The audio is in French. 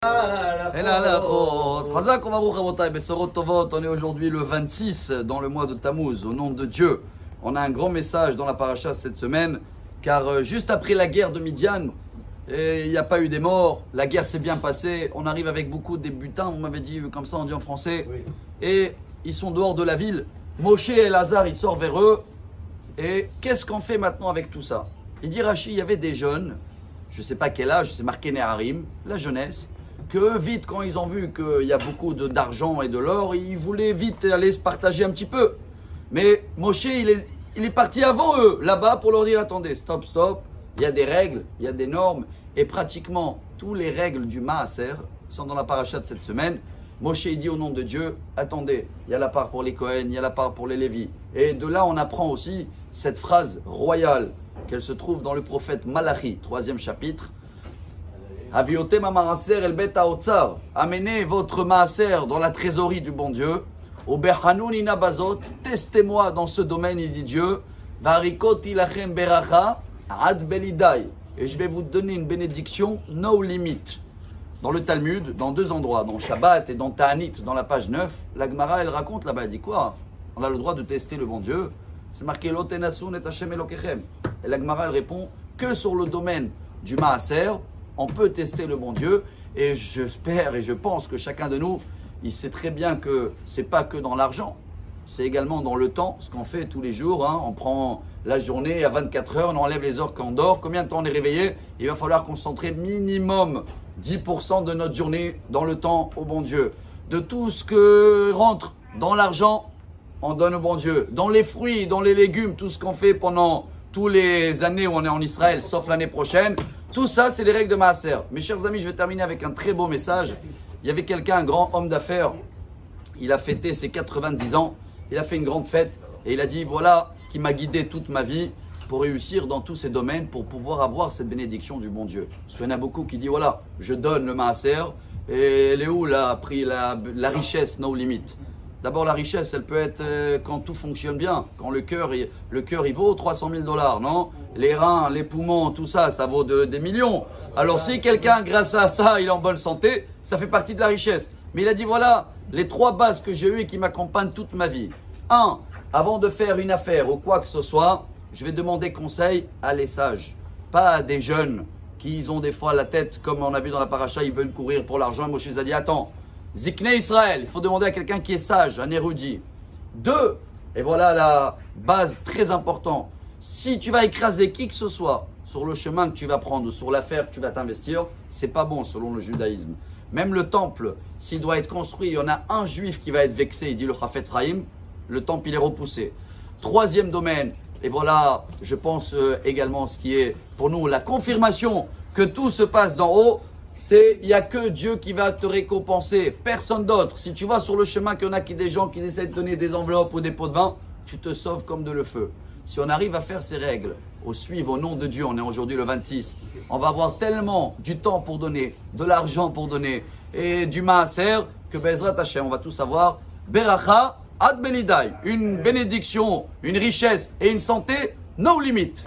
Et là, Hazak Omaru Rabotai, Besorot Tovot, on est aujourd'hui le 26 dans le mois de Tammuz, au nom de Dieu. On a un grand message dans la paracha cette semaine, car juste après la guerre de Midian, il n'y a pas eu des morts, la guerre s'est bien passée, on arrive avec beaucoup de butins, on m'avait dit comme ça, on dit en français, oui. Et ils sont dehors de la ville. Moshe et Lazare, ils sortent vers eux, et qu'est-ce qu'on fait maintenant avec tout ça? Il dit Rashi, il y avait des jeunes, je ne sais pas quel âge, c'est marqué Neharim, la jeunesse, que vite, quand ils ont vu qu'il y a beaucoup d'argent et de l'or, ils voulaient vite aller se partager un petit peu. Mais Moshe, il est parti avant eux, là-bas, pour leur dire, attendez, stop, il y a des règles, il y a des normes, et pratiquement toutes les règles du Maaser sont dans la paracha de cette semaine. Moshe, il dit au nom de Dieu, attendez, il y a la part pour les Kohen, il y a la part pour les Lévis. Et de là, on apprend aussi cette phrase royale, qu'elle se trouve dans le prophète Malachi, 3e chapitre. Aviotem maaser el bet haotzar, amenez votre maaser dans la trésorerie du bon Dieu. Oberhanun inabazot, testez-moi dans ce domaine, il dit Dieu. Varikot ilachem beracha ad belidai, et je vais vous donner une bénédiction no limit. Dans le Talmud, dans deux endroits, dans Shabbat et dans Ta'anit, dans la page 9, la Gemara, elle raconte là-bas, elle dit quoi? On a le droit de tester le bon Dieu. C'est marqué Lotenasun et Hashem Elokechem. Et la Gemara, elle répond que sur le domaine du Maaser, on peut tester le bon Dieu. Et j'espère et je pense que chacun de nous, il sait très bien que c'est pas que dans l'argent, c'est également dans le temps, ce qu'on fait tous les jours. On prend la journée à 24 heures, on enlève les heures qu'on dort. Combien de temps on est réveillé? Il va falloir concentrer minimum 10% de notre journée dans le temps au bon Dieu. De tout ce que rentre dans l'argent, on donne au bon Dieu. Dans les fruits, dans les légumes, tout ce qu'on fait pendant toutes les années où on est en Israël, sauf l'année prochaine, tout ça, c'est les règles de Maaser. Mes chers amis, je vais terminer avec un très beau message. Il y avait quelqu'un, un grand homme d'affaires, il a fêté ses 90 ans, il a fait une grande fête et il a dit, voilà ce qui m'a guidé toute ma vie pour réussir dans tous ces domaines, pour pouvoir avoir cette bénédiction du bon Dieu. Parce qu'il y en a beaucoup qui disent, voilà, je donne le Maaser et elle est où la richesse no limit? D'abord, la richesse, elle peut être quand tout fonctionne bien, quand le cœur il vaut 300 000 $, non? Les reins, les poumons, tout ça, ça vaut des millions. Alors si quelqu'un, grâce à ça, il est en bonne santé, ça fait partie de la richesse. Mais il a dit, voilà, les 3 bases que j'ai eues et qui m'accompagnent toute ma vie. 1, avant de faire une affaire ou quoi que ce soit, je vais demander conseil à les sages, pas à des jeunes qui ont des fois la tête, comme on a vu dans la paracha, ils veulent courir pour l'argent. Et Moshe a dit, attends, Zikne Israël, il faut demander à quelqu'un qui est sage, un érudit. 2, et voilà la base très importante, si tu vas écraser qui que ce soit sur le chemin que tu vas prendre ou sur l'affaire que tu vas t'investir, c'est pas bon selon le judaïsme. Même le temple, s'il doit être construit, il y en a un juif qui va être vexé, il dit le Chafetz Chaim, le temple il est repoussé. 3e domaine, et voilà, je pense également ce qui est pour nous la confirmation que tout se passe d'en haut, c'est il n'y a que Dieu qui va te récompenser, personne d'autre. Si tu vas sur le chemin qu'il y en a des gens qui essaient de donner des enveloppes ou des pots de vin, tu te sauves comme de le feu. Si on arrive à faire ces règles, au suivre au nom de Dieu, on est aujourd'hui le 26, on va avoir tellement du temps pour donner, de l'argent pour donner et du maaser que Bezrat Hashem, on va tous avoir Beracha Ad Belidai, une bénédiction, une richesse et une santé no limite.